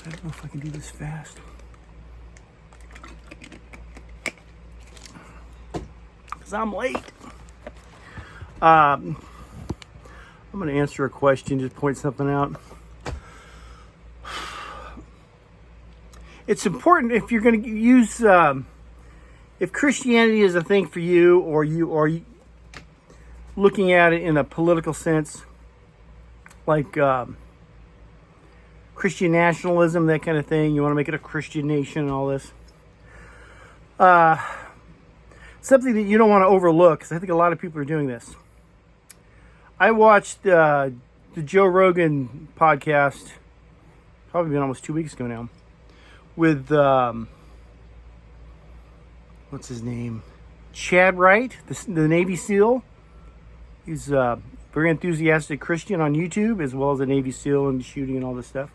I don't know if I can do this fast. Because I'm late. I'm going to answer a question, just point something out. It's important if you're going to use, if Christianity is a thing for you, or you are looking at it in a political sense, like Christian nationalism, that kind of thing. You want to make it a Christian nation and all this. Something that you don't want to overlook, because I think a lot of people are doing this. I watched the Joe Rogan podcast, probably been almost 2 weeks ago now, with, what's his name? Chad Wright, the Navy SEAL. He's a very enthusiastic Christian on YouTube, as well as a Navy SEAL and shooting and all this stuff.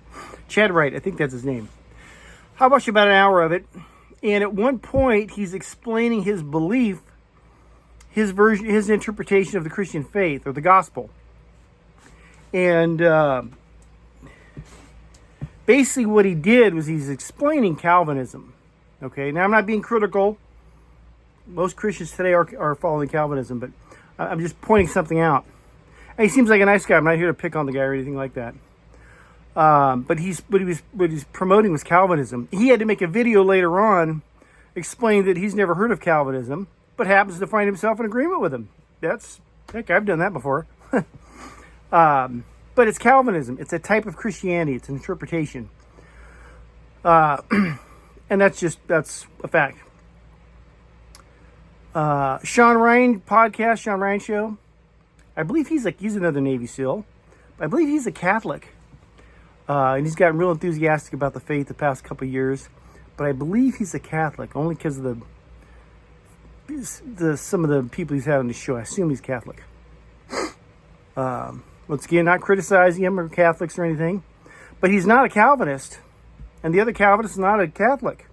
Chad Wright, I think that's his name. I watched about an hour of it, and at one point he's explaining his belief, his version, his interpretation of the Christian faith or the gospel. And basically what he did was he's explaining Calvinism. Okay, now I'm not being critical. Most Christians today are following Calvinism, but I'm just pointing something out. And he seems like a nice guy. I'm not here to pick on the guy or anything like that. But what he's promoting was Calvinism. He had to make a video later on explaining that he's never heard of Calvinism, but happens to find himself in agreement with him. Heck, I've done that before. But it's Calvinism. It's a type of Christianity. It's an interpretation. And that's a fact. Sean Ryan podcast, Sean Ryan show. I believe he's another Navy SEAL. I believe he's a Catholic. And he's gotten real enthusiastic about the faith the past couple of years. But I believe he's a Catholic, only because of some of the people he's had on the show. I assume he's Catholic. Once again, not criticizing him or Catholics or anything. But he's not a Calvinist. And the other Calvinist is not a Catholic.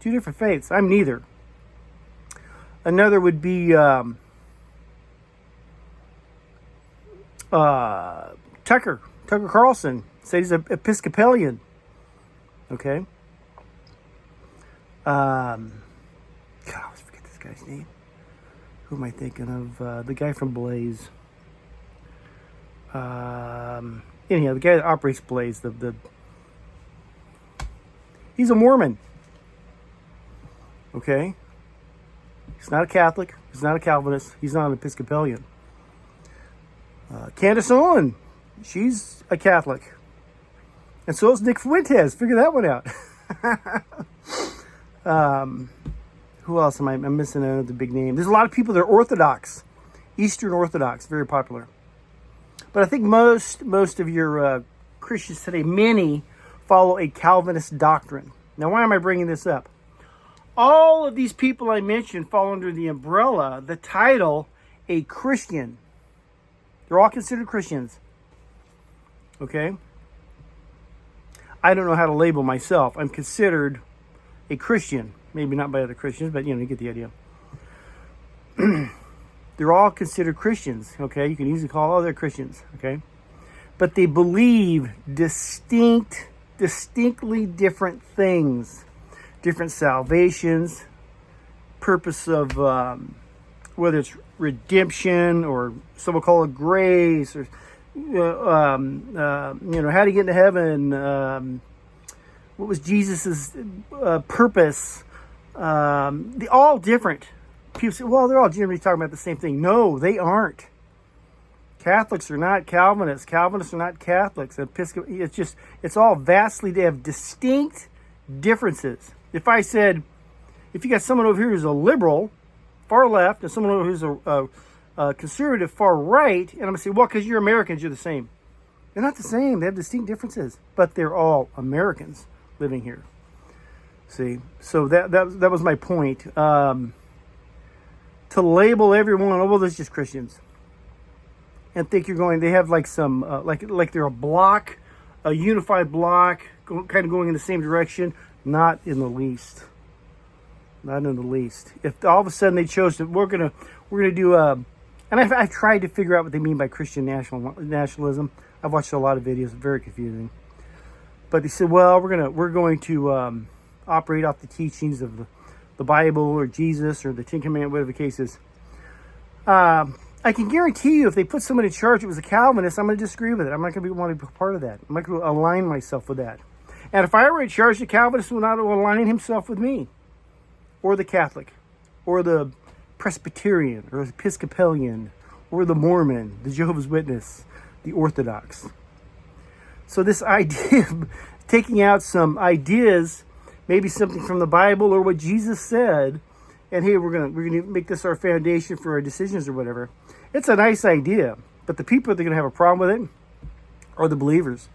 Two different faiths. I'm neither. Another would be Tucker Carlson. Said he's an Episcopalian. Okay. God, I always forget this guy's name. Who am I thinking of? The guy from Blaze. Anyhow, the guy that operates Blaze. He's a Mormon. Okay. He's not a Catholic. He's not a Calvinist. He's not an Episcopalian. Candace Owen. She's a Catholic. And so is Nick Fuentes. Figure that one out. Who else am I? I'm missing another big name. There's a lot of people that are Orthodox. Eastern Orthodox. Very popular. But I think most of your Christians today, many follow a Calvinist doctrine. Now, why am I bringing this up? All of these people I mentioned fall under the umbrella, the title, a Christian. They're all considered Christians. Okay? I don't know how to label myself. I'm considered a Christian. Maybe not by other Christians, but you get the idea. They're all considered Christians. Okay? You can easily call all they're Christians. Okay? But they believe distinctly different things. Different salvations, purpose of whether it's redemption or some will call it grace, or how to get into heaven. What was Jesus's purpose? They're all different. People say, "Well, they're all generally talking about the same thing." No, they aren't. Catholics are not Calvinists. Calvinists are not Catholics. It's all vastly. They have distinct differences. If you got someone over here who's a liberal, far left, and someone over who's a conservative, far right, and I'm going to say, well, because you're Americans, you're the same. They're not the same. They have distinct differences, but they're all Americans living here. See? So that was my point. To label everyone, oh, well, that's just Christians. And think they have like some, like they're a block, a unified block, kind of going in the same direction. Not in the least. Not in the least. If all of a sudden they chose to, we're gonna do and I've tried to figure out what they mean by Christian nationalism. I've watched a lot of videos. Very confusing. But they said, well, we're going to operate off the teachings of the Bible or Jesus or the Ten Commandments, whatever the case is. I can guarantee you, if they put someone in charge that was a Calvinist, I'm going to disagree with it. I'm not going to want to be part of that. I'm not going to align myself with that. And if I were in charge, the Calvinist would not align himself with me, or the Catholic, or the Presbyterian, or the Episcopalian, or the Mormon, the Jehovah's Witness, the Orthodox. So this idea of taking out some ideas, maybe something from the Bible or what Jesus said, and hey, we're gonna make this our foundation for our decisions or whatever. It's a nice idea, but the people that are gonna have a problem with it are the believers.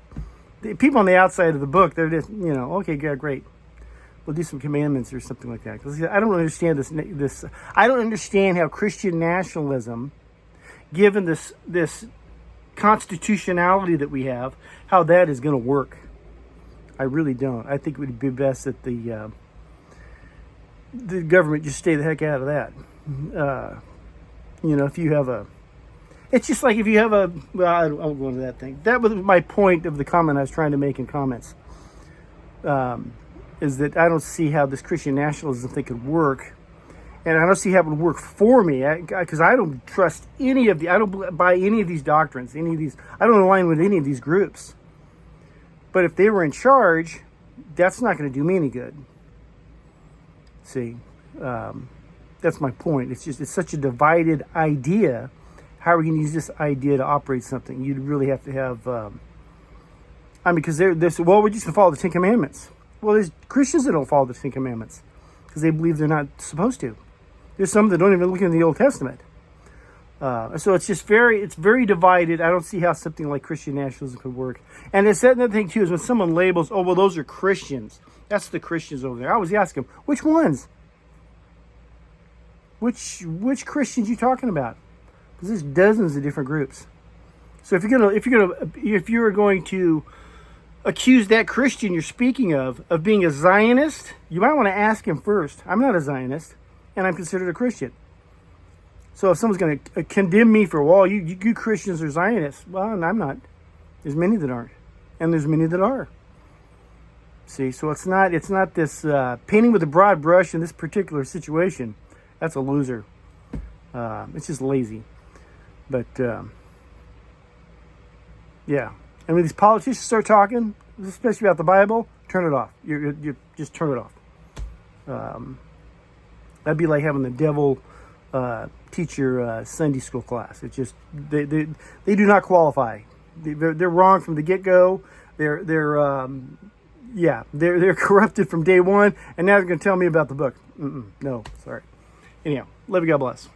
The people on the outside of the book, they're just, okay, yeah, great. We'll do some commandments or something like that. Because I don't understand this. I don't understand how Christian nationalism, given this constitutionality that we have, how that is going to work. I really don't. I think it would be best that the government just stay the heck out of that. If you have it's just like if you have well, I won't go into that thing. That was my point of the comment I was trying to make in comments. Is that I don't see how this Christian nationalism thing could work. And I don't see how it would work for me, because I don't trust I don't buy any of these doctrines, I don't align with any of these groups. But if they were in charge, that's not going to do me any good. See, that's my point. It's such a divided idea. How are we going to use this idea to operate something? You'd really have to have, because we're just going to follow the Ten Commandments. Well, there's Christians that don't follow the Ten Commandments because they believe they're not supposed to. There's some that don't even look in the Old Testament. So it's just very divided. I don't see how something like Christian nationalism could work. And it's another thing too, is when someone labels, oh, well, those are Christians. That's the Christians over there. I always ask them, which ones? Which Christians you talking about? Because there's dozens of different groups. So if you're going to accuse that Christian you're speaking of being a Zionist, you might want to ask him first. I'm not a Zionist, and I'm considered a Christian. So if someone's going to condemn me for, well, you Christians are Zionists, well, I'm not. There's many that aren't, and there's many that are. See, so it's not this painting with a broad brush in this particular situation. That's a loser. It's just lazy. But yeah. And when these politicians start talking, especially about the Bible, turn it off. You just turn it off. That'd be like having the devil teach your Sunday school class. It's just they do not qualify. They're wrong from the get-go. They're corrupted from day one, and now they're going to tell me about the book. No, sorry. Anyhow, love you. God bless.